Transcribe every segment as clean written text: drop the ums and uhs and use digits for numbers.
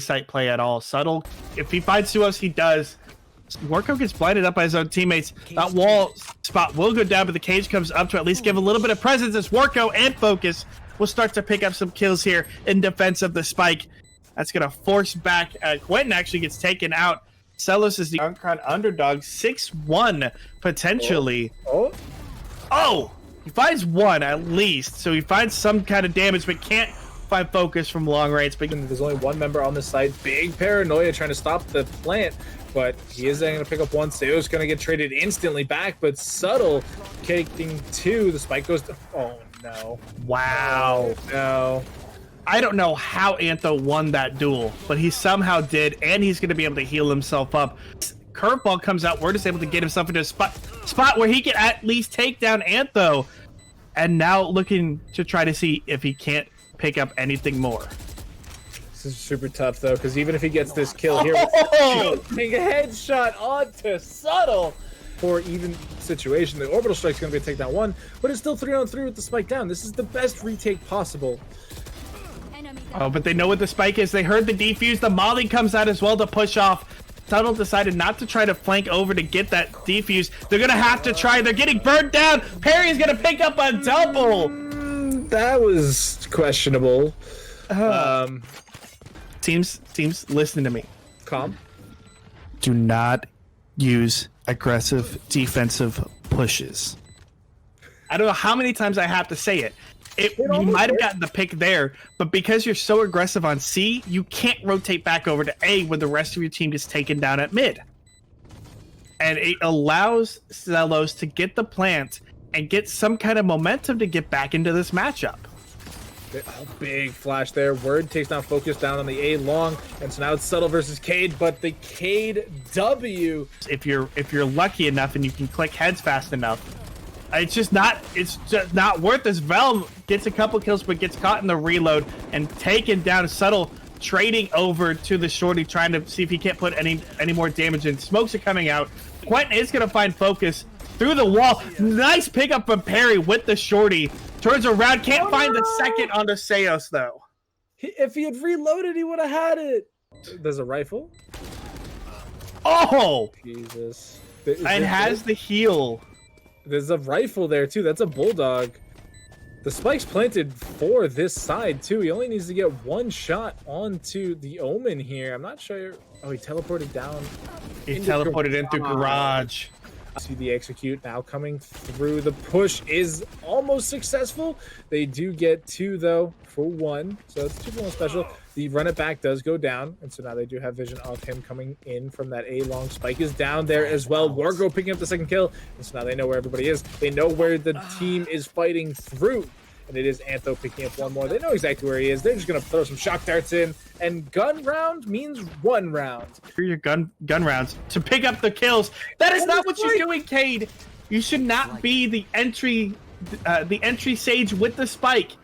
site play at all. Subtle, if he finds Suos, he does. Worko gets blinded up by his own teammates. That wall spot will go down, but the cage comes up to at least give a little bit of presence as Worko and Focus will start to pick up some kills here in defense of the spike. That's going to force back. Quentin actually gets taken out. Celos is the Uncron underdog, 6-1 potentially. Oh, he finds one at least, so he finds some kind of damage, but can't find Focus from long range. But there's only one member on the side. Big paranoia trying to stop the plant, but he is going to pick up one. Seo's going to get traded instantly back, but Subtle taking two. The spike goes to, oh no. Wow. Oh, no. I don't know how Antho won that duel, but he somehow did, and he's going to be able to heal himself up. Curveball comes out. Word is able to get himself into a spot where he can at least take down Antho, and now looking to try to see if he can't pick up anything more. This is super tough though, because even if he gets this kill here, taking a headshot onto Subtle for even situation. The orbital strike's going to be a takedown one, but it's still 3-on-3 with the spike down. This is the best retake possible. Oh, but they know what the spike is. They heard the defuse. The molly comes out as well to push off. Tuttle decided not to try to flank over to get that defuse. They're going to have to try. They're getting burned down. Perry's going to pick up a double. That was questionable. Teams, listen to me. Calm. Do not use aggressive defensive pushes. I don't know how many times I have to say it. You might have gotten the pick there, but because you're so aggressive on C, you can't rotate back over to A when the rest of your team gets taken down at mid. And it allows Zelos to get the plant and get some kind of momentum to get back into this matchup. Big flash there. Word takes down Focus down on the A long, and so now it's Subtle versus Cade, but the Cade W. If you're lucky enough and you can click heads fast enough, it's just not worth this. Vel gets a couple kills but gets caught in the reload and taken down. Subtle trading over to the shorty, trying to see if he can't put any more damage in. Smokes are coming out. Quentin is going to find Focus through the wall. Nice pickup from Perry with the shorty. Turns around, can't find the second onto Seos though. If he had reloaded, he would have had it. There's a rifle. Oh! Jesus. And has the heal. There's a rifle there too. That's a bulldog. The spike's planted for this side too. He only needs to get one shot onto the Omen here. I'm not sure. Oh, he teleported down. He teleported into garage. See the execute now coming through. The push is almost successful. They do get two though for one, so it's 2-for-1 special. The run it back does go down, and so now they do have vision of him coming in from that A long. Spike is down there as well. Wargo picking up the second kill, and so now they know where everybody is. They know where the team is fighting through, and it is Antho picking up one more. They know exactly where he is. They're just gonna throw some shock darts in, and gun round means 1 round. For your gun rounds to pick up the kills. That is not what you're doing, Cade. You should not be the entry sage with the spike.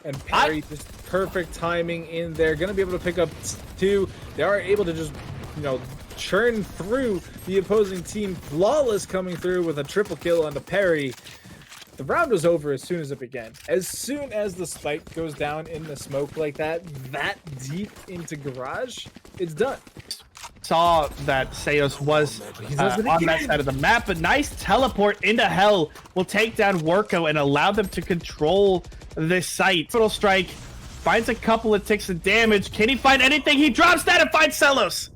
And Perry, just perfect timing in there. Gonna be able to pick up 2. They are able to just, churn through the opposing team. Flawless coming through with a triple kill onto Perry. The round was over as soon as it began. As soon as the spike goes down in the smoke like that deep into garage, it's done. Saw that Seos was on that side of the map, but nice teleport into hell will take down Worko and allow them to control this site. Little strike finds a couple of ticks of damage. Can he find anything? He drops that and finds Celos.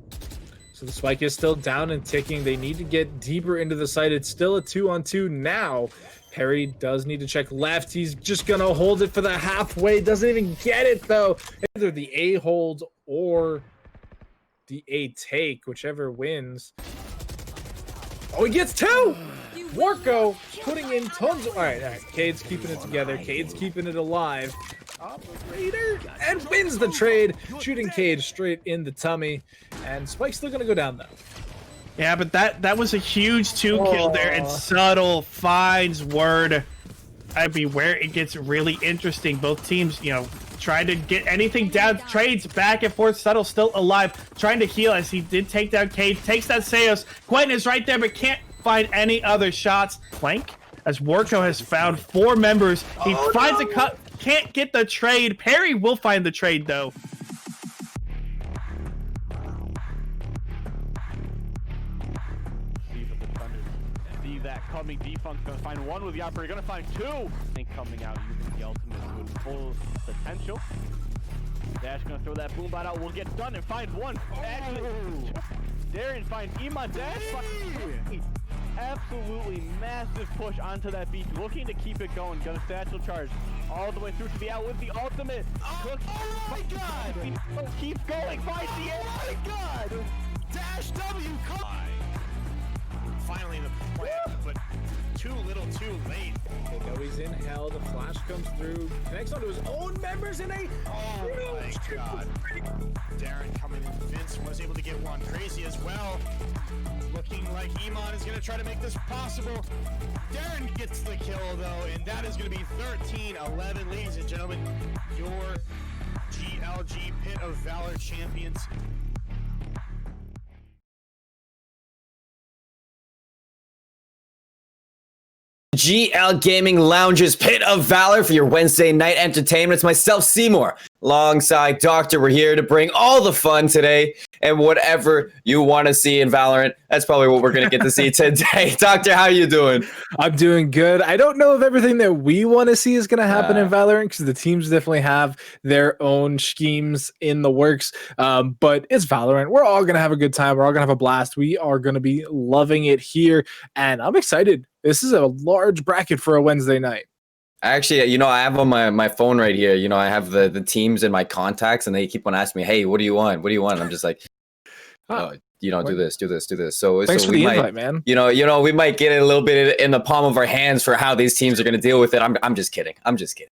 So the spike is still down and ticking. They need to get deeper into the site. It's still a 2-on-2 now. Perry does need to check left. He's just gonna hold it for the halfway. Doesn't even get it though. Either the A hold or the A take, whichever wins. Oh, he gets 2! Warco putting in tons of... All right. Cade's keeping it together. Cade's keeping it alive. Operator and wins the trade, shooting Cade straight in the tummy. And Spike's still gonna go down though. Yeah, but that was a huge 2-kill there, and Subtle finds Word. I mean, where it gets really interesting. Both teams, trying to get anything down. Trades back and forth. Subtle still alive, trying to heal as he did take down Cade. Takes down Seos. Quentin is right there, but can't find any other shots. Flank, as Warco has found 4 members. He finds a can't get the trade. Perry will find the trade, though. See that coming. Defunct's gonna find one with the operator, gonna find two. And coming out using the ultimate to its full potential. Dash gonna throw that boom bot out. Will get done and find one. Actually, Darren finds Iman. Dash finds absolutely massive push onto that beach, looking to keep it going. Gonna satchel charge all the way through to the out with the ultimate. Oh my god! Keeps going, finds the end. Oh my god! Dash W! Finally the plan, but too little too late. They know he's in hell. The flash comes through. Connects onto his own members in a... Oh my god. Darren coming in. Vince was able to get one. Crazy as well. Looking like Iman is going to try to make this possible. Darren gets the kill though, and that is going to be 13-11. Ladies and gentlemen, your GLG Pit of Valor champions. GL Gaming Lounge's Pit of Valor for your Wednesday night entertainment. It's myself, Seymour, alongside Doctor. We're here to bring all the fun today and whatever you want to see in Valorant. That's probably what we're going to get to see today. Doctor, how you doing? I'm doing good. I don't know if everything that we want to see is going to happen in Valorant, because the teams definitely have their own schemes in the works. But it's Valorant. We're all going to have a good time. We're all going to have a blast. We are going to be loving it here, and I'm excited. This is a large bracket for a Wednesday night. Actually, I have on my phone right here, I have the teams in my contacts, and they keep on asking me, hey, what do you want? What do you want? And I'm just like, do this. So Thanks for the invite, man. We might get it a little bit in the palm of our hands for how these teams are going to deal with it. I'm just kidding.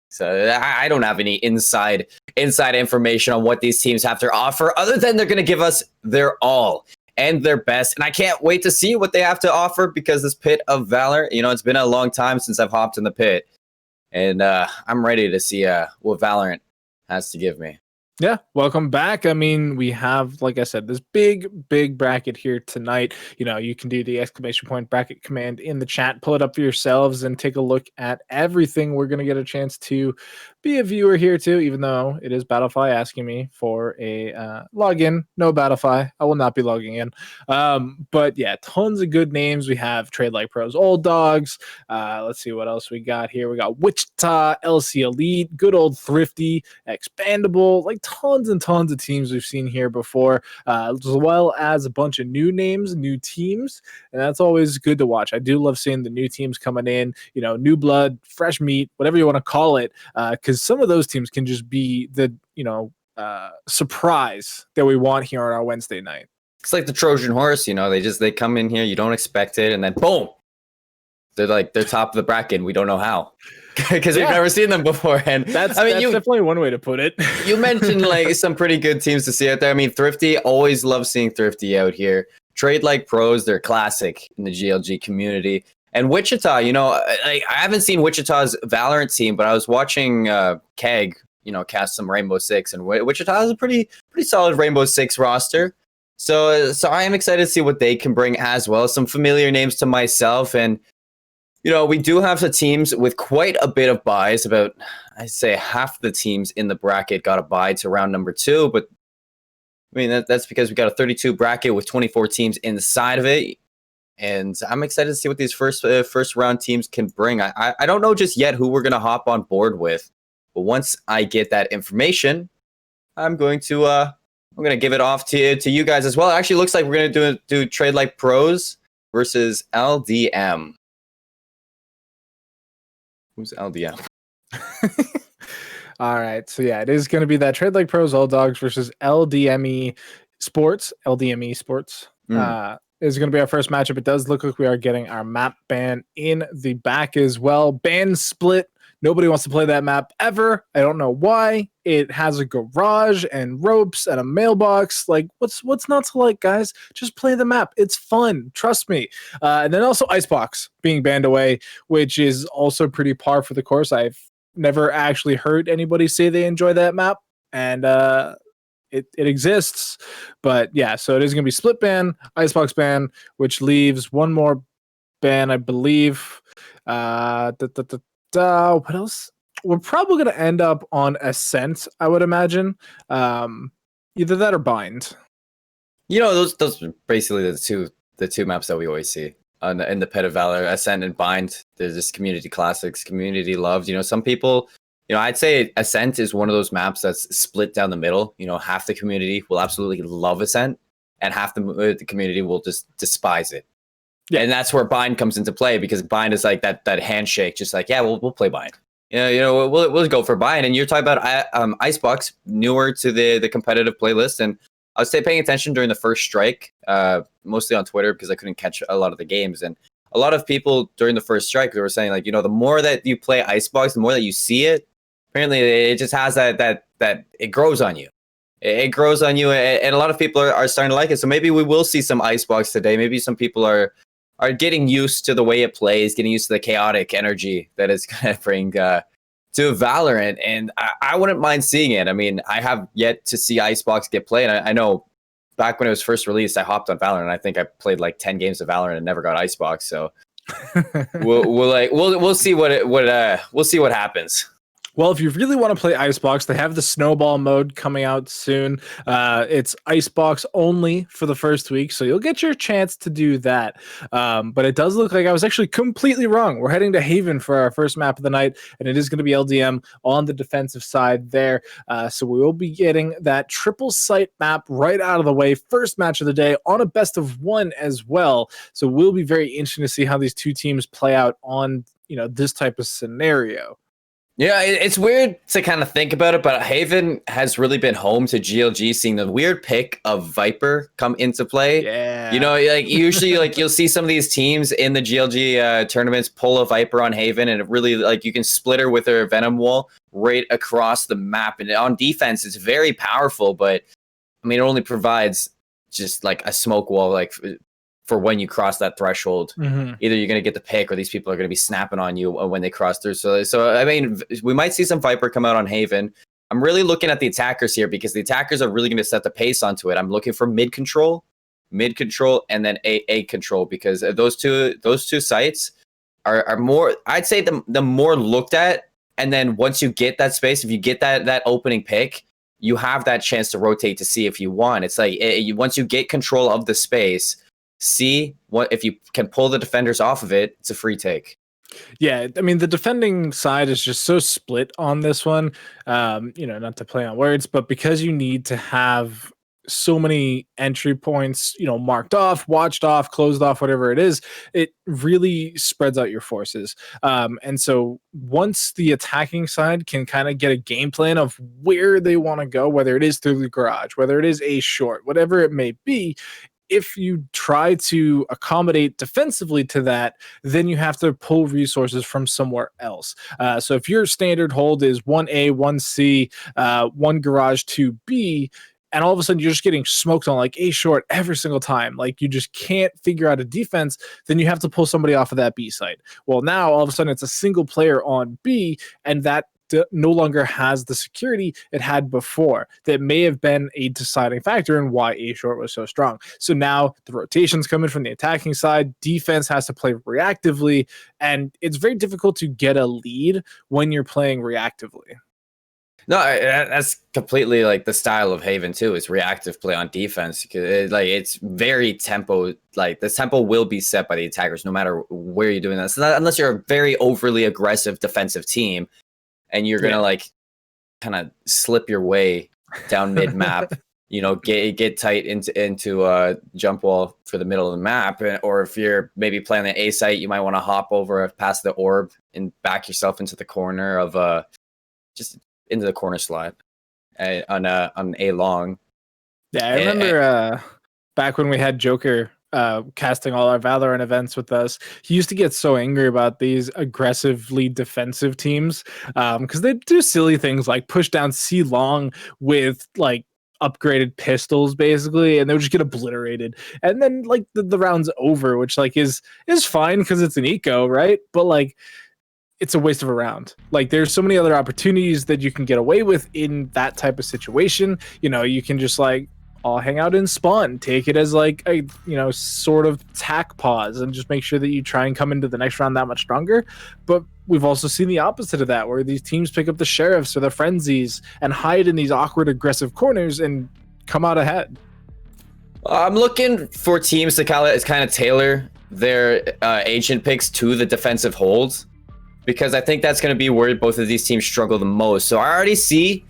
So I don't have any inside information on what these teams have to offer, other than they're going to give us their all and their best. And I can't wait to see what they have to offer, because this Pit of Valor, it's been a long time since I've hopped in the pit. And I'm ready to see what Valorant has to give me. Yeah, welcome back. I mean, we have, like I said, this big bracket here tonight. You can do the ! bracket command in the chat, pull it up for yourselves, and take a look at everything. We're going to get a chance to be a viewer here too, even though it is Battlefy asking me for a login. No Battlefy, I will not be logging in. But yeah, tons of good names. We have Trade Like Pros, Old Dogs. Let's see what else we got here. We got Wichita, LC Elite, good old Thrifty, Expandable, like tons and tons of teams we've seen here before, as well as a bunch of new names, new teams, and that's always good to watch. I do love seeing the new teams coming in, new blood, fresh meat, whatever you want to call it, because some of those teams can just be the surprise that we want here on our Wednesday night. It's like the Trojan horse, they come in here, you don't expect it, and then boom, they're top of the bracket. We don't know how, because we've never seen them before. And that's definitely one way to put it. You mentioned some pretty good teams to see out there. I mean, Thrifty, always love seeing Thrifty out here. Trade Like Pros, they're classic in the GLG community. And Wichita, I haven't seen Wichita's Valorant team, but I was watching Keg, cast some Rainbow Six, and Wichita has a pretty solid Rainbow Six roster. So I am excited to see what they can bring as well. Some familiar names to myself, and we do have the teams with quite a bit of buys. About, I'd say, half the teams in the bracket got a bye to round number 2. But I mean, that's because we got a 32 bracket with 24 teams inside of it. And I'm excited to see what these first round teams can bring. I don't know just yet who we're going to hop on board with. But once I get that information, I'm going to give it off to you guys as well. It actually looks like we're going to do Trade Like Pros versus LDM. Who's LDM? All right. So yeah, it is going to be that Trade Like Pros, Old Dogs versus LDME Sports. LDME Sports is going to be our first matchup. It does look like we are getting our map ban in the back as well. Ban split. Nobody wants to play that map ever. I don't know why. It has a garage and ropes and a mailbox. Like, what's not to like, guys? Just play the map. It's fun. Trust me. And then also Icebox being banned away, which is also pretty par for the course. I've never actually heard anybody say they enjoy that map, and it exists. But yeah, so it is going to be split ban, Icebox ban, which leaves one more ban, I believe. What else? We're probably going to end up on Ascent, I would imagine. Either that or Bind. You know, those are basically the two maps that we always see in the Pit of Valor. Ascent and Bind. There's just community classics, community loved. You know, some people, you know, I'd say Ascent is one of those maps that's split down the middle. You know, half the community will absolutely love Ascent, and half the community will just despise it. Yeah. And that's where Bind comes into play, because Bind is like that handshake, just like, yeah, we'll play Bind. You know, we'll go for Bind. And you're talking about Icebox, newer to the competitive playlist, and I was paying attention during the first strike, mostly on Twitter because I couldn't catch a lot of the games. And a lot of people during the first strike, they were saying, like, you know, the more that you play Icebox, the more that you see it, apparently it just has that it grows on you. It grows on you, and a lot of people are starting to like it. So maybe we will see some Icebox today. Maybe some people are getting used to the way it plays, getting used to the chaotic energy that it's going to bring to Valorant, and I wouldn't mind seeing it. I mean, I have yet to see Icebox get played. I know back when it was first released, I hopped on Valorant, and I think I played like 10 games of Valorant and never got Icebox. So we'll see we'll see what happens. Well, if you really want to play Icebox, they have the Snowball mode coming out soon. It's Icebox only for the first week, so you'll get your chance to do that. But it does look like I was actually completely wrong. We're heading to Haven for our first map of the night, and it is going to be LDM on the defensive side there. So we will be getting that triple site map right out of the way. First match of the day on a best of one as well. So we'll be very interesting to see how these two teams play out on, you know, this type of scenario. Yeah, it's weird to kind of think about it, but Haven has really been home to GLG, seeing the weird pick of Viper come into play. Yeah. You know, like usually like you'll see some of these teams in the GLG tournaments pull a Viper on Haven, and it really, like, you can split her with her Venom wall right across the map. And on defense, it's very powerful, but I mean, it only provides just like a smoke wall, like for when you cross that threshold. Mm-hmm. Either you're going to get the pick, or these people are going to be snapping on you when they cross through. So I mean, we might see some Viper come out on Haven. I'm really looking at the attackers here, because the attackers are really going to set the pace onto it. I'm looking for mid control, and then A control, because those two sites are more, I'd say, the more looked at. And then once you get that space, if you get that opening pick, you have that chance to rotate to see if you want. It's like once you get control of the space, see what if you can pull the defenders off of it, it's a free take. Yeah, I mean, the defending side is just so split on this one. You know, not to play on words, but because you need to have so many entry points, you know, marked off, watched off, closed off, whatever it is, it really spreads out your forces. And so once the attacking side can kind of get a game plan of where they want to go, whether it is through the garage, whether it is a short, whatever it may be, if you try to accommodate defensively to that, then you have to pull resources from somewhere else. So if your standard hold is 1A, 1C, 1 garage, 2B, and all of a sudden you're just getting smoked on like A short every single time, like you just can't figure out a defense, then you have to pull somebody off of that B site. Well, now all of a sudden it's a single player on B, and that no longer has the security it had before. That may have been a deciding factor in why A short was so strong. So now the rotations coming from the attacking side, defense has to play reactively, and it's very difficult to get a lead when you're playing reactively. No, that's completely like the style of Haven too. Is reactive play on defense. It's very tempo. Like the tempo will be set by the attackers, no matter where you're doing this. Unless you're a very overly aggressive defensive team, and you're gonna like kind of slip your way down mid map. You know, get tight into jump wall for the middle of the map, or if you're maybe playing the A site, you might want to hop over past the orb and back yourself into the corner of just into the corner slot on A long. Yeah, I remember back when we had Joker casting all our Valorant events with us, he used to get so angry about these aggressively defensive teams because they do silly things like push down C long with like upgraded pistols basically, and they would just get obliterated, and then like the round's over, which like is fine because it's an eco, right? But like it's a waste of a round. Like there's so many other opportunities that you can get away with in that type of situation. You know, you can just like all hang out in spawn, take it as like a, you know, sort of tack pause, and just make sure that you try and come into the next round that much stronger. But we've also seen the opposite of that, where these teams pick up the sheriffs or the frenzies and hide in these awkward, aggressive corners and come out ahead. I'm looking for teams to kind of tailor their agent picks to the defensive holds, because I think that's going to be where both of these teams struggle the most. So I already see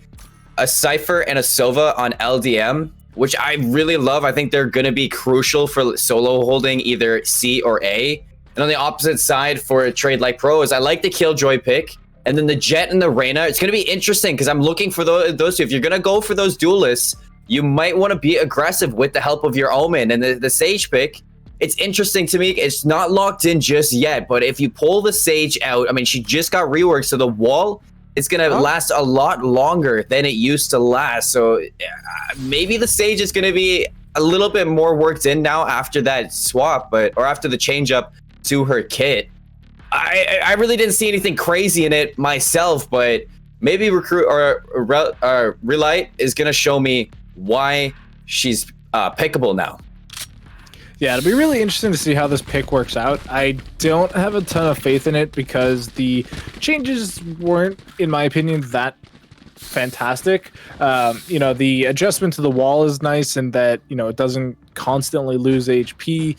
a Cypher and a Sova on LDM, which I really love. I think they're going to be crucial for solo holding either C or A. And on the opposite side for a trade like Pros, I like the Killjoy pick. And then the Jet and the Reyna. It's going to be interesting because I'm looking for those two. If you're going to go for those duelists, you might want to be aggressive with the help of your Omen. And the Sage pick, it's interesting to me. It's not locked in just yet. But if you pull the Sage out, I mean, she just got reworked. So the wall, it's going to last a lot longer than it used to last. So maybe the Sage is going to be a little bit more worked in now after that swap, or after the change up to her kit. I really didn't see anything crazy in it myself, but maybe Recruit or Relight is going to show me why she's pickable now. Yeah, it'll be really interesting to see how this pick works out. I don't have a ton of faith in it because the changes weren't, in my opinion, that fantastic. The adjustment to the wall is nice in that, it doesn't constantly lose HP.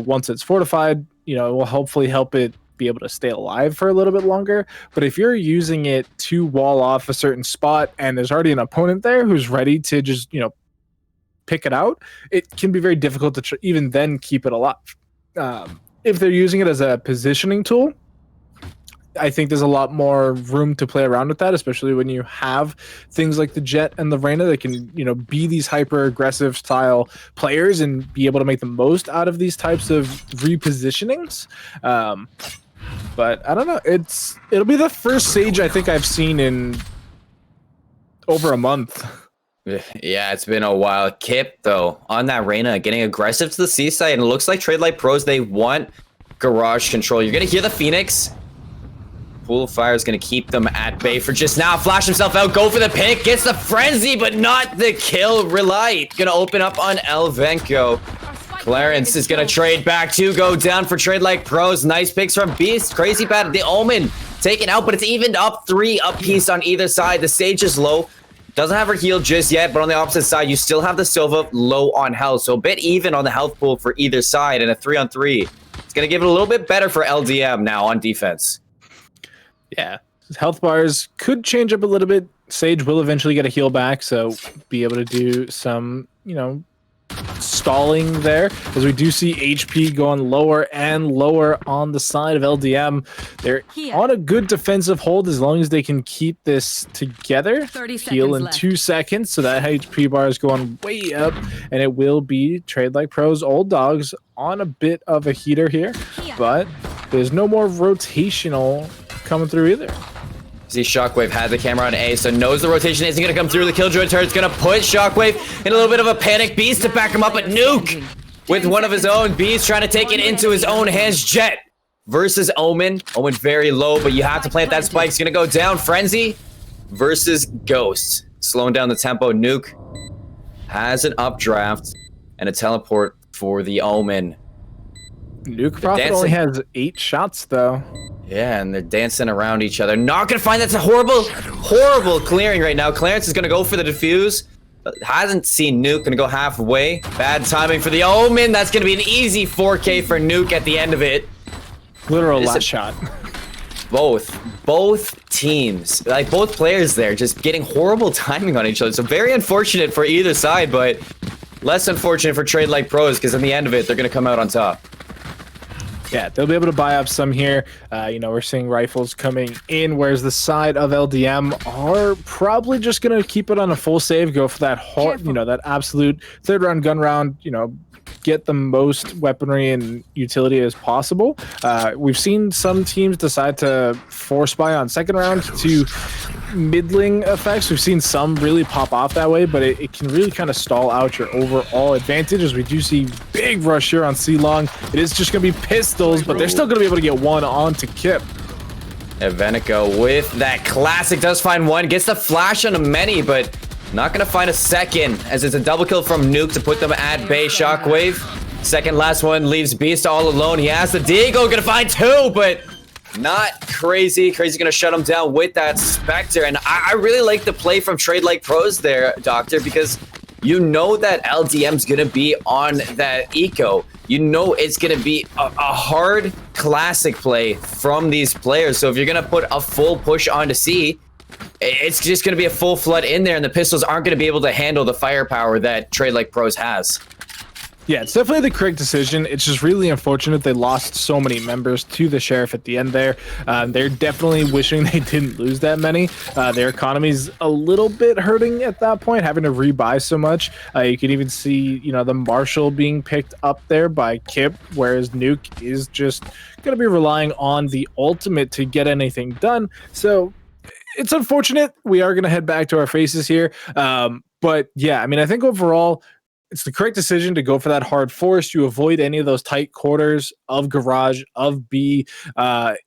Once it's fortified, it will hopefully help it be able to stay alive for a little bit longer. But if you're using it to wall off a certain spot and there's already an opponent there who's ready to just, pick it out, it can be very difficult to even then keep it alive. If they're using it as a positioning tool, I think there's a lot more room to play around with that, especially when you have things like the Jet and the Reyna that can, be these hyper aggressive style players and be able to make the most out of these types of repositionings. But I don't know. It'll be the first Sage I think I've seen in over a month. Yeah, it's been a while. Kip, though, on that Reyna, getting aggressive to the C side, and it looks like Trade Light Pros, they want garage control. You're going to hear the Phoenix. Pool of Fire is going to keep them at bay for just now. Flash himself out, go for the pick, gets the frenzy, but not the kill. Relight going to open up on Elvenko. Clarence is going to trade back to go down for Trade Like Pros. Nice picks from Beast. Crazy bad. The Omen taken out, but it's evened up 3 apiece on either side. The Sage is low. Doesn't have her heal just yet, but on the opposite side, you still have the Silva low on health. So a bit even on the health pool for either side, and a 3-on-3. It's going to give it a little bit better for LDM now on defense. Yeah, health bars could change up a little bit. Sage will eventually get a heal back, so be able to do some, stalling there, as we do see HP going lower and lower on the side of LDM. They're on a good defensive hold as long as they can keep this together. 30 Heal in left. 2 seconds, so that HP bar is going way up, and it will be Trade Like Pros Old Dogs on a bit of a heater here, but there's no more rotational coming through either. See, Shockwave had the camera on A, so knows the rotation isn't going to come through. The Killjoy turret's going to put Shockwave in a little bit of a panic. Beast to back him up, but Nuke with one of his own. Beast trying to take it into his own hands. Jet versus Omen. Omen very low, but you have to plant that spike. It's going to go down. Frenzy versus Ghost. Slowing down the tempo. Nuke has an updraft and a teleport for the Omen. Nuke Prophet only has 8 shots, though. Yeah, and they're dancing around each other. Not gonna find. That's a horrible clearing right now. Clarence is gonna go for the defuse. Hasn't seen Nuke. Gonna go halfway. Bad timing for the Omen. That's gonna be an easy 4K for Nuke at the end of it. Literal last shot. Both teams, like both players there, just getting horrible timing on each other. So very unfortunate for either side, but less unfortunate for Trade Like Pros, because in the end of it, they're gonna come out on top. Yeah, they'll be able to buy up some here. We're seeing rifles coming in, whereas the side of LDM are probably just going to keep it on a full save, go for that that absolute 3rd round gun round, get the most weaponry and utility as possible. We've seen some teams decide to force buy on 2nd round to middling effects. We've seen some really pop off that way, but it can really kind of stall out your overall advantage, as we do see big rush here on C-Long. It is just going to be pistols, but they're still going to be able to get one onto Kip. Evenico with that classic does find one, gets the flash on a many, but not going to find a second, as it's a double kill from Nuke to put them at bay. Shockwave, second last one, leaves Beast all alone. He has the Deagle, going to find 2, but Not Crazy. Crazy going to shut him down with that Spectre. And I really like the play from Trade Like Pros there, Doctor, because you know that LDM's going to be on that eco. You know it's going to be a hard classic play from these players. So if you're going to put a full push onto C, it's just going to be a full flood in there, and the pistols aren't going to be able to handle the firepower that Trade Like Pros has. Yeah, it's definitely the correct decision. It's just really unfortunate they lost so many members to the Sheriff at the end there. They're definitely wishing they didn't lose that many. Their economy's a little bit hurting at that point, having to rebuy so much. You can even see, the Marshal being picked up there by Kip, whereas Nuke is just going to be relying on the ultimate to get anything done. So it's unfortunate. We are going to head back to our faces here. But yeah, I think overall, it's the correct decision to go for that hard force. You avoid any of those tight quarters of Garage, of B, of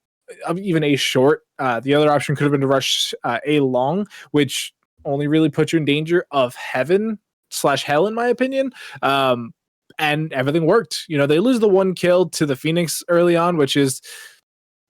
even A short. The other option could have been to rush A long, which only really puts you in danger of heaven/hell, in my opinion. And everything worked. They lose the 1 kill to the Phoenix early on, which is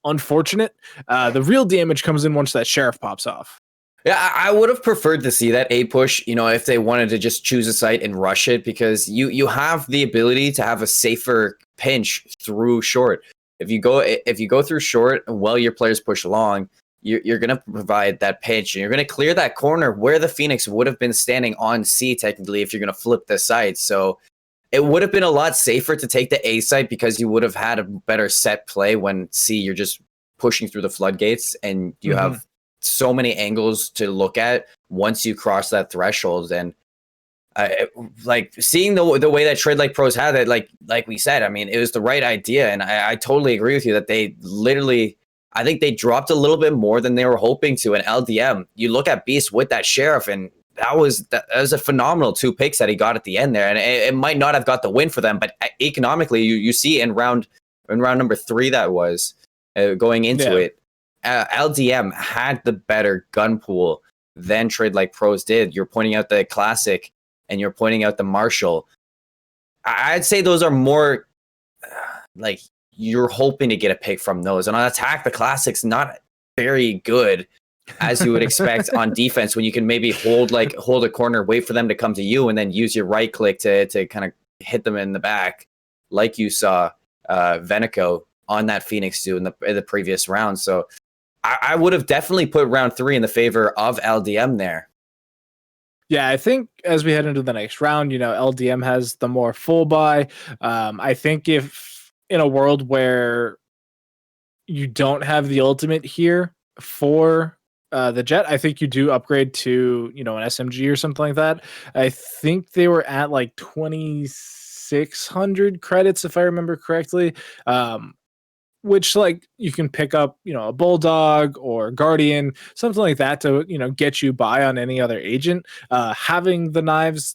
unfortunate. The real damage comes in once that Sheriff pops off. Yeah, I would have preferred to see that A push, if they wanted to just choose a site and rush it, because you have the ability to have a safer pinch through short. If you go through short while your players push long, you're going to provide that pinch, and you're going to clear that corner where the Phoenix would have been standing on C technically if you're going to flip the site. So it would have been a lot safer to take the A site, because you would have had a better set play when C you're just pushing through the floodgates, and you have so many angles to look at once you cross that threshold. And like seeing the way that Trade Like Pros had it, like we said, it was the right idea. And I totally agree with you that they literally, I think they dropped a little bit more than they were hoping to. And LDM, you look at Beast with that Sheriff, and that was a phenomenal 2 picks that he got at the end there. And it might not have got the win for them, but economically, you see in round number 3 that was going into it. LDM had the better gun pool than Trade Like Pros did. You're pointing out the Classic and you're pointing out the Marshal. I'd say those are more like you're hoping to get a pick from those. And on attack, the Classic's not very good, as you would expect on defense, when you can maybe hold a corner, wait for them to come to you, and then use your right click to kind of hit them in the back, like you saw Venico on that Phoenix do in the previous round. So I would have definitely put round 3 in the favor of LDM there. Yeah, I think as we head into the next round, LDM has the more full buy. I think if in a world where you don't have the ultimate here for the Jet, I think you do upgrade to, an SMG or something like that. I think they were at like 2,600 credits, if I remember correctly. Which you can pick up, a Bulldog or Guardian, something like that to, get you by on any other agent. Having the knives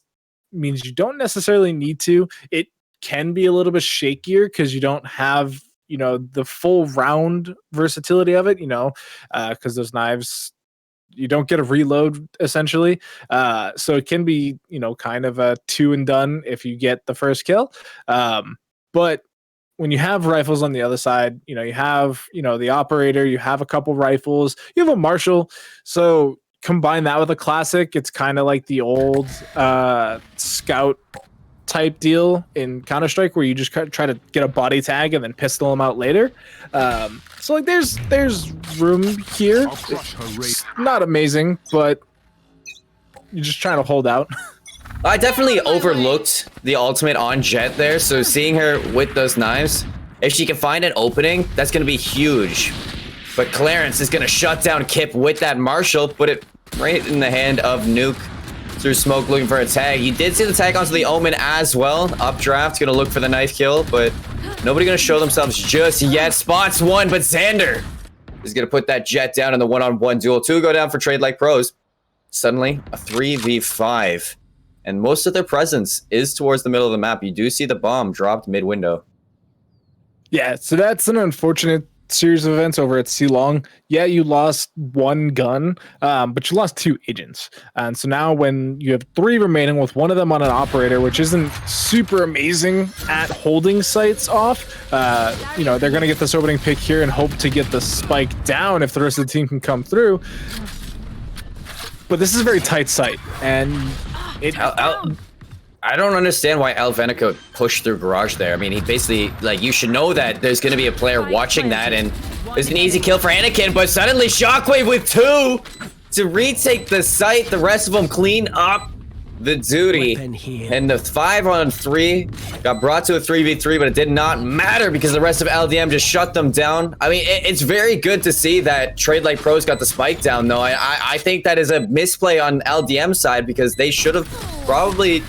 means you don't necessarily need to. It can be a little bit shakier because you don't have, the full round versatility of it, because those knives, you don't get a reload essentially. So it can be, kind of a 2 and done if you get the first kill. But when you have rifles on the other side, you have, the operator, you have a couple rifles, you have a Marshal. So combine that with a Classic. It's kind of like the old scout type deal in Counter-Strike, where you just try to get a body tag and then pistol them out later. So there's room here. It's not amazing, but you're just trying to hold out. I definitely overlooked the ultimate on Jet there, so seeing her with those knives, if she can find an opening, that's going to be huge. But Clarence is going to shut down Kip with that Marshal, put it right in the hand of Nuke through smoke, looking for a tag. He did see the tag onto the Omen as well. Updraft, going to look for the knife kill, but nobody going to show themselves just yet. Spots one, but Xander is going to put that Jet down in the one-on-one duel. 2 go down for Trade Like Pros. Suddenly, a 3v5. And most of their presence is towards the middle of the map. You do see the bomb dropped mid-window. Yeah, so that's an unfortunate series of events over at Long, yeah, you lost one gun, but you lost 2 agents. And so now when you have 3 remaining with one of them on an operator, which isn't super amazing at holding sites off, you know, they're going to get this opening pick here and hope to get the spike down if the rest of the team can come through. But this is a very tight site, and it... I don't understand why Alvenica pushed through garage there. I mean, he basically, like, you should know that there's going to be a player watching that, and there's an easy kill for Anakin, but suddenly Shockwave with 2 to retake the site. The rest of them clean up the duty, and the 5-on-3 got brought to a 3v3, but it did not matter because the rest of LDM just shut them down. I mean, it's very good to see that Trade Like Pros got the spike down, though. I think that is a misplay on LDM side because they should have probably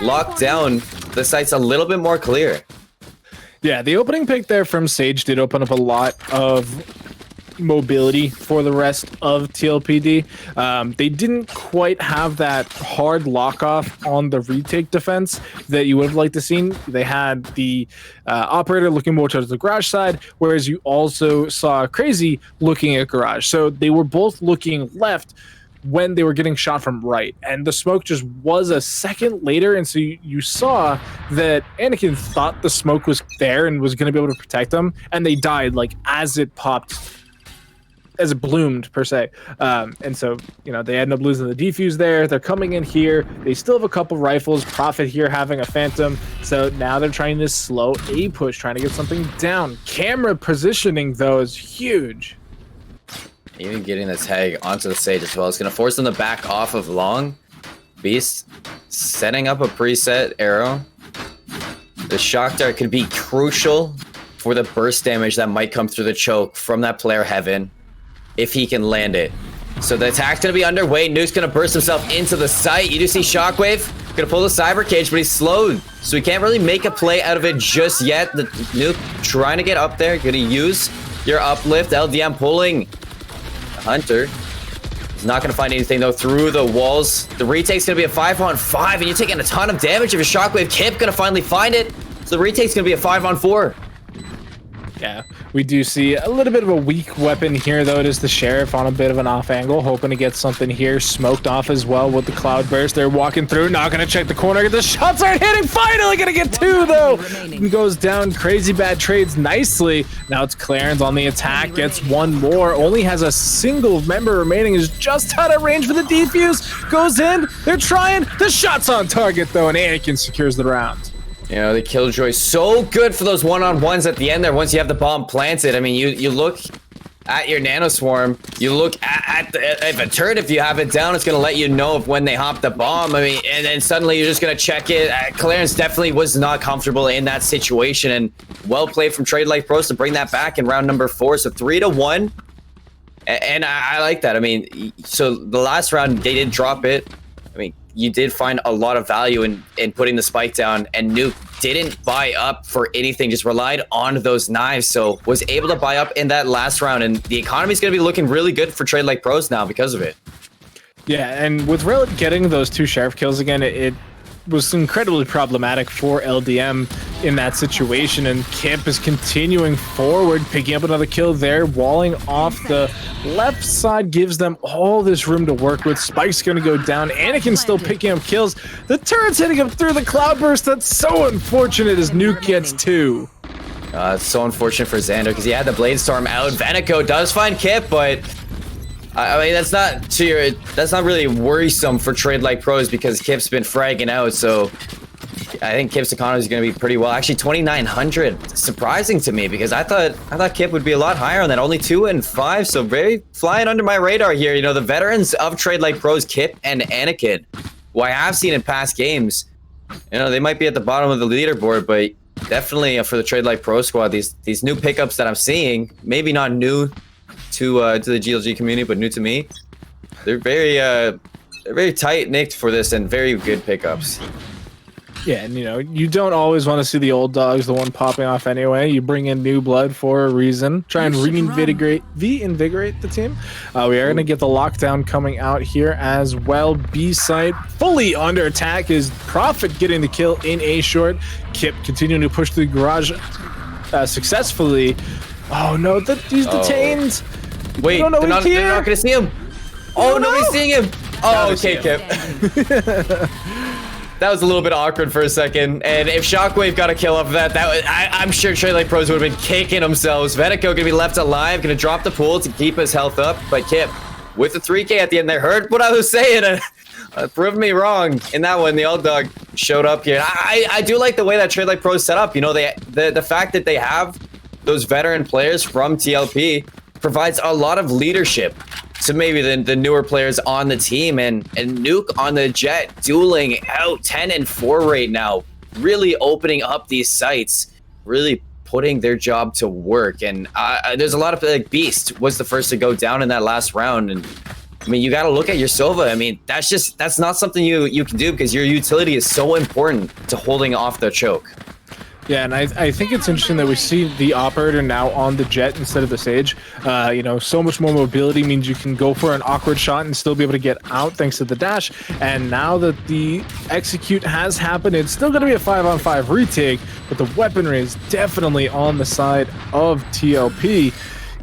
locked down the sites a little bit more clear. Yeah, the opening pick there from Sage did open up a lot of mobility for the rest of TLPD. They didn't quite have that hard lock off on the retake defense that you would have liked to see. They had the operator looking more towards the garage side, whereas you also saw Crazy looking at garage. So they were both looking left when they were getting shot from right, and the smoke just was a second later, and so you saw that Anakin thought the smoke was there and was going to be able to protect them, and they died like as it popped, as it bloomed per se. And so, you know, they ended up losing the defuse there. They're coming in here. They still have a couple rifles. Prophet here having a Phantom. So now they're trying to slow a push, trying to get something down. Camera positioning though is huge. Even getting the tag onto the Sage as well. It's going to force them to back off of long. Beast setting up a preset arrow. The shock dart could be crucial for the burst damage that might come through the choke from that player Heaven if he can land it. So the attack's going to be underway. Nuke's going to burst himself into the site. You do see Shockwave going to pull the cyber cage, but he's slowed. So he can't really make a play out of it just yet. The Nuke trying to get up there. Going to use your uplift. LDM pulling Hunter. He's not going to find anything, though, through the walls. The retake's going to be a 5-on-5, and you're taking a ton of damage if a Shockwave Kip going to finally find it. So the retake's going to be a 5-on-4. Yeah, we do see a little bit of a weak weapon here, though. It is the Sheriff on a bit of an off angle, hoping to get something here. Smoked off as well with the Cloud Burst. They're walking through, not going to check the corner. The shots aren't hitting. Finally going to get 2, though. He goes down. Crazy Bad trades nicely. Now it's Clarence on the attack. Gets 1 more. Only has a single member remaining. Is just out of range for the defuse. Goes in. They're trying. The shot's on target, though, and Anakin secures the round. You know, the Killjoy so good for those one-on-ones at the end there once you have the bomb planted. I mean, you look at your Nanoswarm, you look at if a turret, if you have it down, it's going to let you know of when they hop the bomb. I mean, and then suddenly you're just going to check it. Clarence definitely was not comfortable in that situation, and well played from Trade Life Pros to bring that back in round number 4. So 3-1. And I like that. I mean, so the last round, they did drop it. I mean, you did find a lot of value in putting the spike down, and Nuke didn't buy up for anything, just relied on those knives, so was able to buy up in that last round, and the economy's going to be looking really good for Trade Like Pros now because of it. Yeah, and with Relic getting those 2 Sheriff kills again, it was incredibly problematic for LDM in that situation, and Kip is continuing forward, picking up another kill there, walling off the left side, gives them all this room to work with. Spike's gonna go down. Anakin's still picking up kills. The turret's hitting him through the Cloudburst. That's so unfortunate as Nuke gets 2. It's so unfortunate for Xander because he had the Blade Storm out. Vanico does find Kip, but I mean, that's not really worrisome for Trade Like Pros because Kip's been fragging out, so I think Kip's economy is going to be pretty well. Actually, 2,900, surprising to me because I thought Kip would be a lot higher on that. Only 2 and 5, so very flying under my radar here. You know, the veterans of Trade Like Pros, Kip and Anakin, who I have seen in past games, you know, they might be at the bottom of the leaderboard, but definitely for the Trade Like Pro squad, these new pickups that I'm seeing, maybe not new to the GLG community, but new to me. They're very tight-knit for this and very good pickups. Yeah, and you know, you don't always want to see the old dogs, the one popping off anyway. You bring in new blood for a reason. Try and reinvigorate the team. We are going to get the lockdown coming out here as well. B site fully under attack is Prophet getting the kill in A short. Kip continuing to push through the garage successfully. Oh no, he's detained. Wait, don't know they're he's not here. gonna see him. Oh, nobody's seeing him. Oh, okay, Kip. That was a little bit awkward for a second, and if Shockwave got a kill off of that, I'm sure Trade Light Pros would have been kicking themselves. Venico gonna be left alive, gonna drop the pool to keep his health up, but Kip, with the 3K at the end there, heard what I was saying, proved me wrong in that one. The old dog showed up here. I do like the way that Trade Light Pros set up. You know, the fact that they have those veteran players from TLP provides a lot of leadership to maybe the newer players on the team, and Nuke on the Jet dueling out 10-4 right now, really opening up these sites, really putting their job to work. And there's a lot of, like, Beast was the first to go down in that last round, and I mean, you got to look at your Sova. I mean, that's not something you can do, because your utility is so important to holding off the choke. Yeah, and I think it's interesting that we see the operator now on the Jet instead of the Sage. You know, so much more mobility means you can go for an awkward shot and still be able to get out thanks to the dash. And now that the execute has happened, it's still going to be a 5-on-5 retake, but the weaponry is definitely on the side of TLP.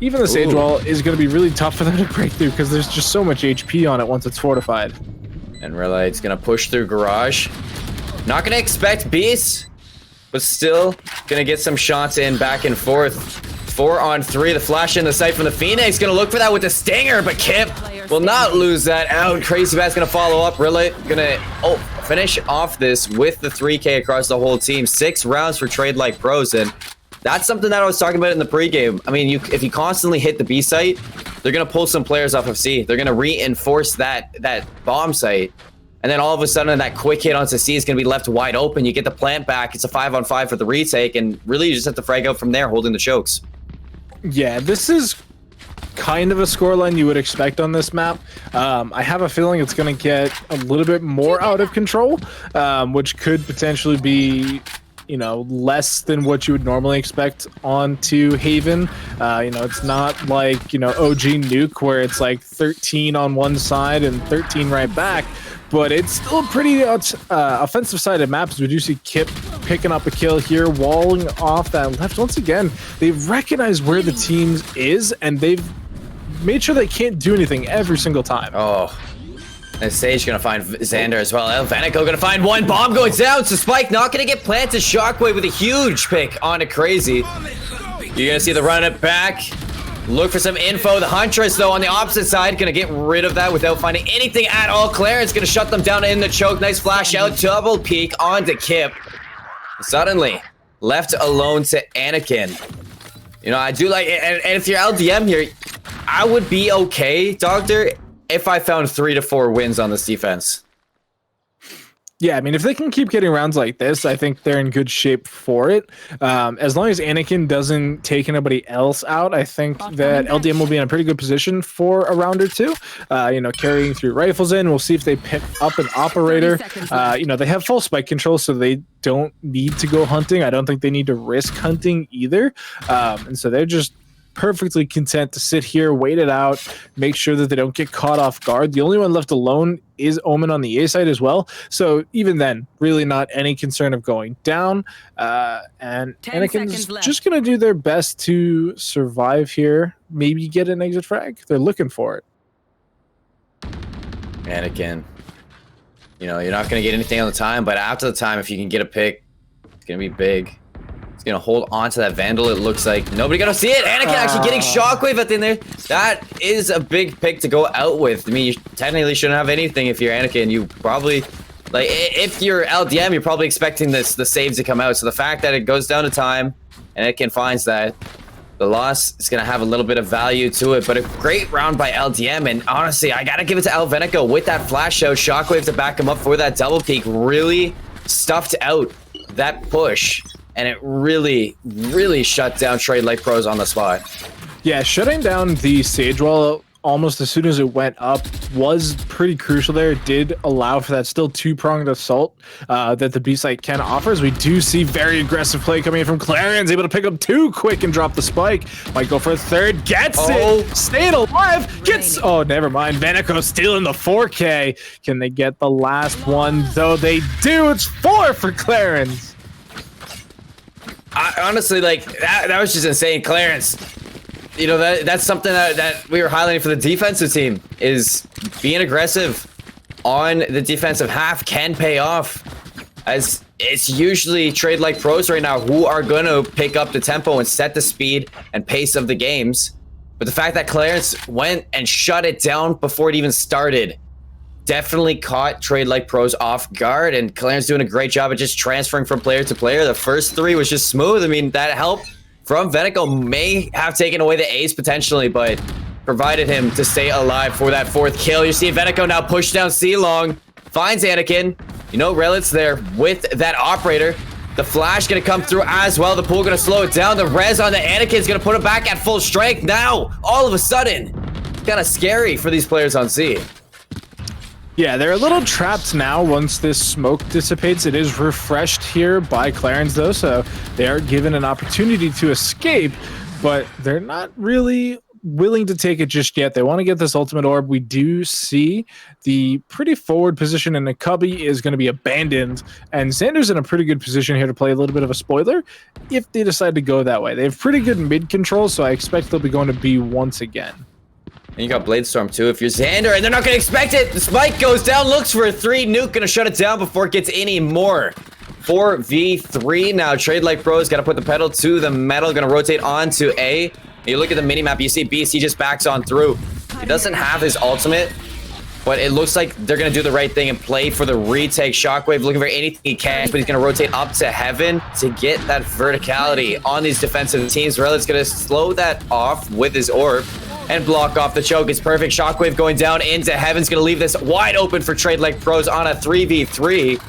Even the Sage Wall is going to be really tough for them to break through, because there's just so much HP on it once it's fortified. And Relight's going to push through Garage. Not going to expect Beast, but still gonna get some shots in back and forth. 4-on-3, the flash in the sight from the Phoenix. Gonna look for that with the Stinger, but Kip will not lose that out. Crazy Bat's gonna follow up. Really gonna finish off this with the 3K across the whole team. 6 rounds for Trade Like Pros, and that's something that I was talking about in the pregame. I mean, if you constantly hit the B site, they're gonna pull some players off of C. They're gonna reinforce that bomb site. And then all of a sudden, that quick hit onto C is going to be left wide open. You get the plant back. It's a 5-on-5 for the retake. And really, you just have to frag out from there, holding the chokes. Yeah, this is kind of a scoreline you would expect on this map. I have a feeling it's going to get a little bit more out of control, which could potentially be, you know, less than what you would normally expect onto Haven. You know, it's not like, you know, OG Nuke, where it's like 13 on one side and 13 right back. But it's still a pretty offensive-sided map, as we do see Kip picking up a kill here, walling off that left. Once again, they've recognized where the team is, and they've made sure they can't do anything every single time. Oh, and Sage gonna find Xander as well. Venico gonna find one. Bomb going down, so Spike not gonna get planted. Shockwave with a huge pick onto Crazy. You're gonna see the run it back. Look for some info. The Huntress, though, on the opposite side, gonna get rid of that without finding anything at all. Clarence gonna shut them down in the choke. Nice flash out, double peek onto Kip. Suddenly, left alone to Anakin. You know, I do like, and if you're LDM here, I would be okay, Doctor, if I found 3 to 4 wins on this defense. Yeah, I mean, if they can keep getting rounds like this, I think they're in good shape for it. As long as Anakin doesn't take anybody else out, I think that LDM will be in a pretty good position for a round or two. You know, carrying 3 rifles in. We'll see if they pick up an operator. You know, they have full spike control, so they don't need to go hunting. I don't think they need to risk hunting either. And so they're just perfectly content to sit here, wait it out, make sure that they don't get caught off guard. The only one left alone is Omen on the A side as well. So even then, really not any concern of going down. And Anakin's just going to do their best to survive here. Maybe get an exit frag. They're looking for it. Anakin, you know, you're not going to get anything on the time, but after the time, if you can get a pick, it's going to be big. He's going to hold on to that Vandal, it looks like. Nobody going to see it. Anakin actually getting Shockwave at the end there. That is a big pick to go out with. I mean, you technically shouldn't have anything if you're Anakin. You probably, like, if you're LDM, you're probably expecting the saves to come out. So the fact that it goes down to time, and Anakin finds that, the loss is going to have a little bit of value to it. But a great round by LDM. And honestly, I got to give it to Venico with that flash out. Shockwave to back him up for that double peak. Really stuffed out that push. And it really, really shut down Trade Like Pros on the spot. Yeah, shutting down the Sage Wall almost as soon as it went up was pretty crucial there. It did allow for that still 2-pronged assault that the B-site can offer. As we do see very aggressive play coming in from Clarence, able to pick up 2 quick and drop the spike. Might go for a third, gets it, staying alive, gets, oh, never mind. Venico stealing the 4K. Can they get the last one? Though they do, it's 4 for Clarence. honestly, like that was just insane. Clarence, you know, that's something that we were highlighting for the defensive team, is being aggressive on the defensive half can pay off, as it's usually trade like pros right now who are going to pick up the tempo and set the speed and pace of the games. But the fact that Clarence went and shut it down before it even started definitely caught trade like pros off guard, and Clarence doing a great job of just transferring from player to player. The first three was just smooth. I mean, that help from Venico may have taken away the ace potentially, but provided him to stay alive for that fourth kill. You see Venico now push down C-Long, finds Anakin. You know, Relit's there with that operator. The flash gonna come through as well. The pool gonna slow it down. The res on the Anakin's gonna put him back at full strength. Now, all of a sudden, kind of scary for these players on C. Yeah, they're a little trapped now once this smoke dissipates. It is refreshed here by Clarence, though, so they are given an opportunity to escape, but they're not really willing to take it just yet. They want to get this ultimate orb. We do see the pretty forward position, and the cubby is going to be abandoned, and Xander's in a pretty good position here to play a little bit of a spoiler if they decide to go that way. They have pretty good mid control, so I expect they'll be going to B once again. And you got Bladestorm too if you're Xander, and they're not going to expect it. The spike goes down, looks for a 3. Nuke going to shut it down before it gets any more. 4v3 now. Trade like pros, got to put the pedal to the metal. Going to rotate on to A. You look at the minimap, you see BC just backs on through. He doesn't have his ultimate, but it looks like they're going to do the right thing and play for the retake. Shockwave looking for anything he can, but he's going to rotate up to heaven to get that verticality on these defensive teams. Relit's going to slow that off with his orb and block off the choke. It's perfect. Shockwave going down into heaven's going to leave this wide open for trade like pros on a 3v3.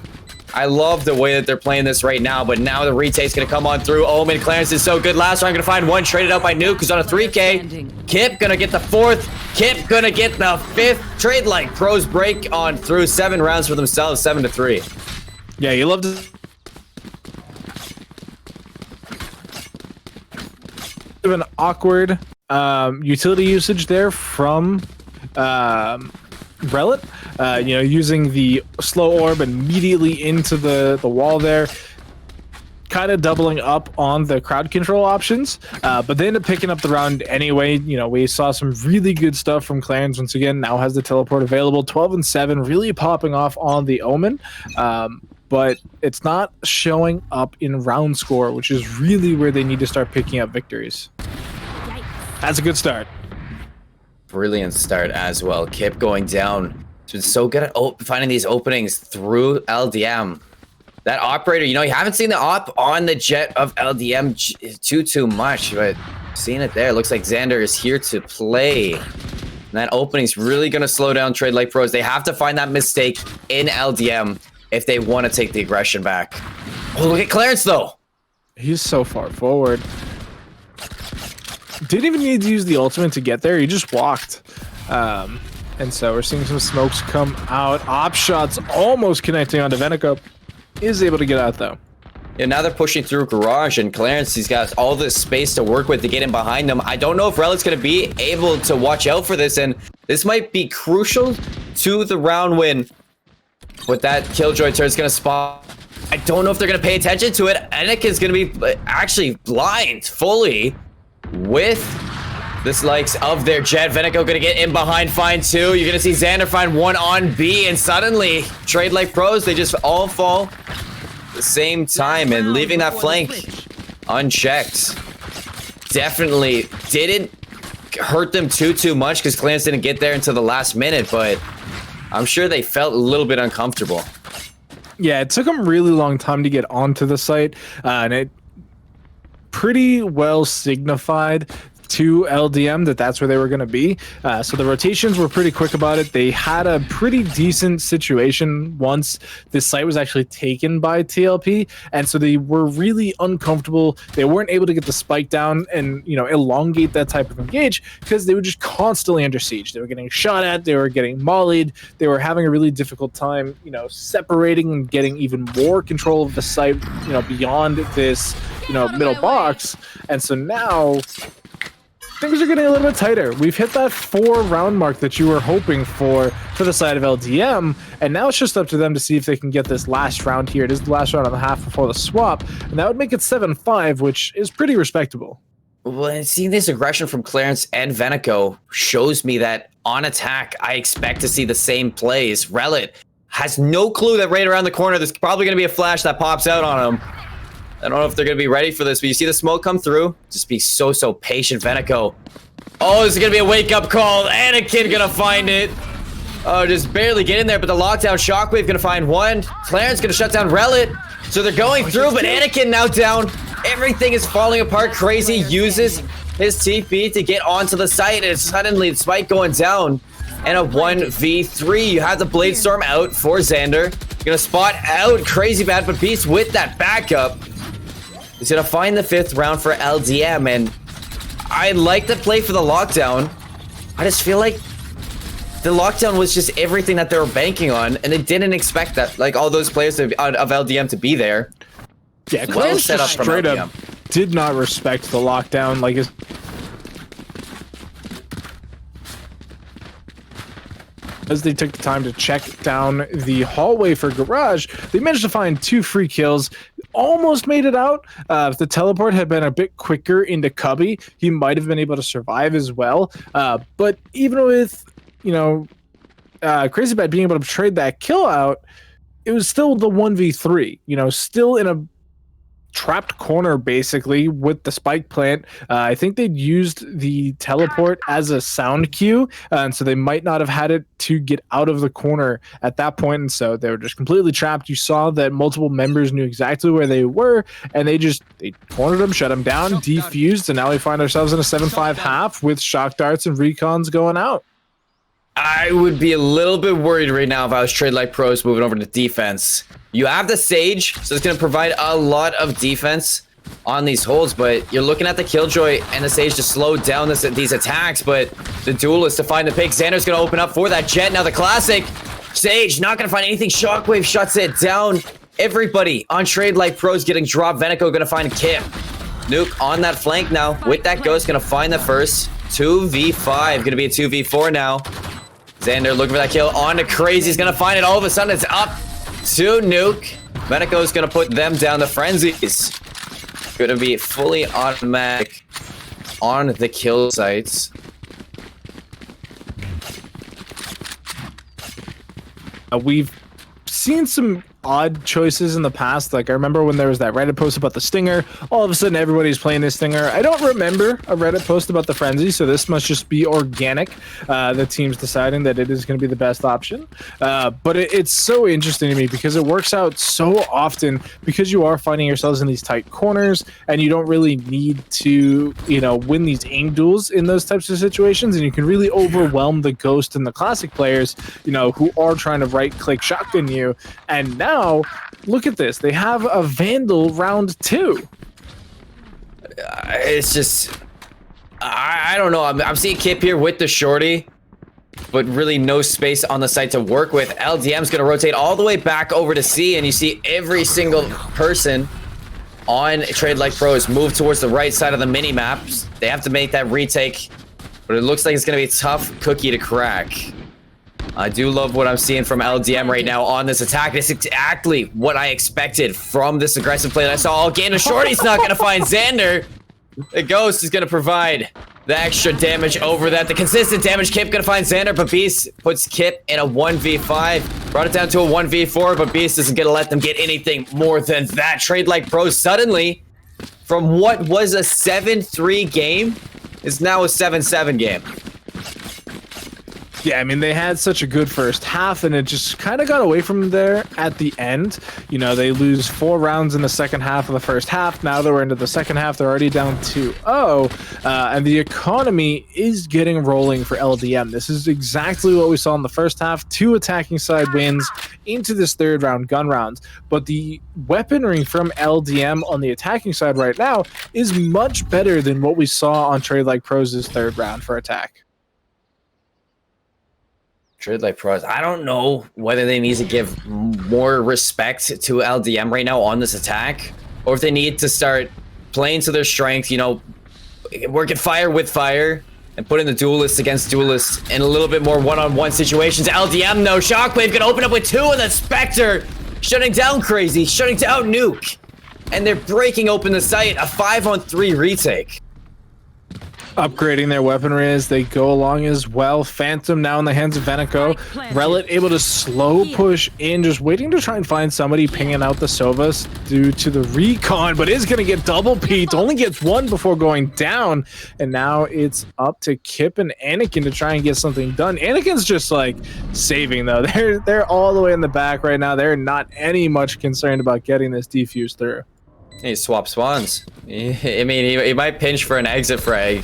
I love the way that they're playing this right now, but now the retake's going to come on through. Omen, Clarence is so good. Last round, going to find one. Traded out by Nuke, who's on a 3K. Kip going to get the 4th. Kip going to get the 5th. Trade like pros break on through 7 rounds for themselves, 7-3. Yeah, you love to... an awkward utility usage there from Relit. You know, using the slow orb immediately into the wall there, kind of doubling up on the crowd control options, but they end up picking up the round anyway. You know, we saw some really good stuff from Clarence once again. Now has the teleport available. 12-7, really popping off on the Omen, but it's not showing up in round score, which is really where they need to start picking up victories. That's a good start. Brilliant start as well. Kip going down. It's been so good at finding these openings through LDM. That operator, you know, you haven't seen the op on the jet of LDM too much, but seeing it there, looks like Xander is here to play. And that opening's really going to slow down trade like pros. They have to find that mistake in LDM if they want to take the aggression back. Oh, look at Clarence, though. He's so far forward. Didn't even need to use the ultimate to get there. He just walked. And so we're seeing some smokes come out. Op shots almost connecting onto Venico. Is able to get out, though. Yeah, now they're pushing through Garage, and Clarence, he's got all this space to work with to get in behind them. I don't know if Relit's going to be able to watch out for this, and this might be crucial to the round win. With that Killjoy turn's going to spawn. I don't know if they're going to pay attention to it. Anakin's going to be actually blind fully with this likes of their jet. Venico going to get in behind, find 2. You're going to see Xander find 1 on B, and suddenly, trade like pros, they just all fall at the same time, and leaving that flank unchecked. Definitely didn't hurt them too much because Clarence didn't get there until the last minute, but I'm sure they felt a little bit uncomfortable. Yeah, it took them a really long time to get onto the site, and it pretty well signified to LDM that that's where they were going to be. So the rotations were pretty quick about it. They had a pretty decent situation once this site was actually taken by TLP, and so they were really uncomfortable. They weren't able to get the spike down and, you know, elongate that type of engage because they were just constantly under siege. They were getting shot at, they were getting mollied, they were having a really difficult time, you know, separating and getting even more control of the site, you know, beyond this, you know, middle box. And so now things are getting a little bit tighter. We've hit that 4-round mark that you were hoping for the side of LDM, and now it's just up to them to see if they can get this last round here. It is the last round on the half before the swap, and that would make it 7-5, which is pretty respectable. Well, and seeing this aggression from Clarence and Venico shows me that on attack, I expect to see the same plays. Relit has no clue that right around the corner, there's probably going to be a flash that pops out on him. I don't know if they're going to be ready for this, but you see the smoke come through. Just be so patient, Venico. Oh, this is going to be a wake-up call. Anakin going to find it. Oh, just barely get in there, but the lockdown Shockwave going to find one. Clarence going to shut down Relit. So they're going through, but Anakin now down. Everything is falling apart. Crazy uses his TP to get onto the site, and suddenly the spike going down. And a 1v3. You have the Blade Storm out for Xander. Gonna spot out Crazy Bad, but Beast with that backup. He's gonna find the 5th round for LDM, and I like the play for the lockdown. I just feel like the lockdown was just everything that they were banking on, and they didn't expect that, like, all those players of LDM to be there. Yeah, well Clarence set up just from straight LDM. up did not respect the lockdown. Like, as they took the time to check down the hallway for Garage, they managed to find 2 free kills. Almost made it out. If the teleport had been a bit quicker into Cubby, he might have been able to survive as well. But even with, you know, Crazy Bad being able to trade that kill out, it was still the 1v3, you know, still in a trapped corner basically with the spike plant. I think they'd used the teleport as a sound cue, and so they might not have had it to get out of the corner at that point, and so they were just completely trapped. You saw that multiple members knew exactly where they were, and they cornered them, shut them down, defused, and now we find ourselves in a 7-5 half with shock darts and recons going out. I would be a little bit worried right now if I was Trade Like Pros moving over to defense. You have the Sage, so it's going to provide a lot of defense on these holds, but you're looking at the Killjoy and the Sage to slow down these attacks, but the Duelist to find the pick. Xander's going to open up for that Jet. Now the Classic. Sage not going to find anything. Shockwave shuts it down. Everybody on Trade Like Pros getting dropped. Venico going to find Kip. Nuke on that flank now. With that Ghost, going to find the first. 2v5. Going to be a 2v4 now. Xander looking for that kill on to Crazy. He's going to find it. All of a sudden, it's up to Nuke. Venico's going to put them down. The Frenzy's going to be fully automatic on the kill sites. We've seen some odd choices in the past. Like, I remember when there was that Reddit post about the Stinger. All of a sudden, everybody's playing this Stinger. I don't remember a Reddit post about the Frenzy, so this must just be organic. The team's deciding that it is going to be the best option. But it's so interesting to me because it works out so often because you are finding yourselves in these tight corners and you don't really need to, you know, win these aim duels in those types of situations, and you can really overwhelm the Ghost and the Classic players, you know, who are trying to right-click shotgun you. And now, look at this. They have a Vandal round 2. It's just... I don't know. I'm seeing Kip here with the Shorty, but really no space on the site to work with. LDM's going to rotate all the way back over to C, and you see every single person on Trade Like Pros move towards the right side of the mini-maps. They have to make that retake, but it looks like it's going to be a tough cookie to crack. I do love what I'm seeing from LDM right now on this attack. It's exactly what I expected from this aggressive play that I saw all game. The Shorty's not going to find Xander. The Ghost is going to provide the extra damage over that. The consistent damage. Kip going to find Xander, but Beast puts Kip in a 1v5. Brought it down to a 1v4, but Beast isn't going to let them get anything more than that. Trade Like Pros suddenly, from what was a 7-3 game, is now a 7-7 game. Yeah, I mean, they had such a good first half, and it just kind of got away from there at the end. You know, they lose 4 rounds in the second half of the first half. Now that we're into the second half, they're already down 2-0, and the economy is getting rolling for LDM. This is exactly what we saw in the first half. 2 attacking side wins into this third round, gun rounds. But the weaponry from LDM on the attacking side right now is much better than what we saw on Trade Like Pros' third round for attack. Trade Like Pros. I don't know whether they need to give more respect to LDM right now on this attack, or if they need to start playing to their strength, you know, working fire with fire and putting the duelists against duelists in a little bit more one-on-one situations. LDM, no. Shockwave gonna open up with 2 of the Spectre. Shutting down Crazy, shutting down Nuke. And they're breaking open the site. A 5-on-3 retake. Upgrading their weaponry as they go along as well. Phantom now in the hands of Venico. Relit able to slow push in, just waiting to try and find somebody pinging out the Sovas due to the recon, but is going to get double peaked. Only gets 1 before going down. And now it's up to Kip and Anakin to try and get something done. Anakin's just like saving though. They're all the way in the back right now. They're not any much concerned about getting this defuse through. He swap spawns. I mean, he might pinch for an exit frag.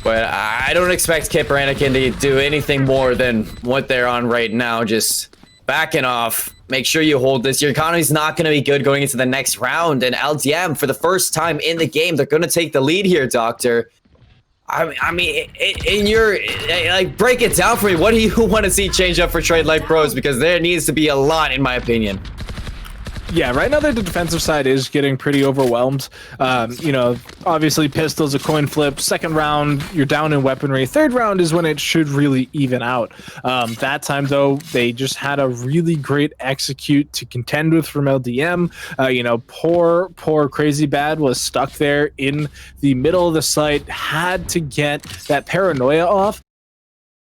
But I don't expect Kip or Anakin to do anything more than what they're on right now. Just backing off. Make sure you hold this. Your economy's not going to be good going into the next round. And LDM, for the first time in the game, they're going to take the lead here, Doctor. I mean, in your, like, break it down for me. What do you want to see change up for Trade Like Pros? Because there needs to be a lot, in my opinion. Yeah, right now the defensive side is getting pretty overwhelmed. You know, obviously pistol's a coin flip. Second round, you're down in weaponry. Third round is when it should really even out. That time, though, they just had a really great execute to contend with from LDM. You know, poor Crazy Bad was stuck there in the middle of the site, had to get that paranoia off.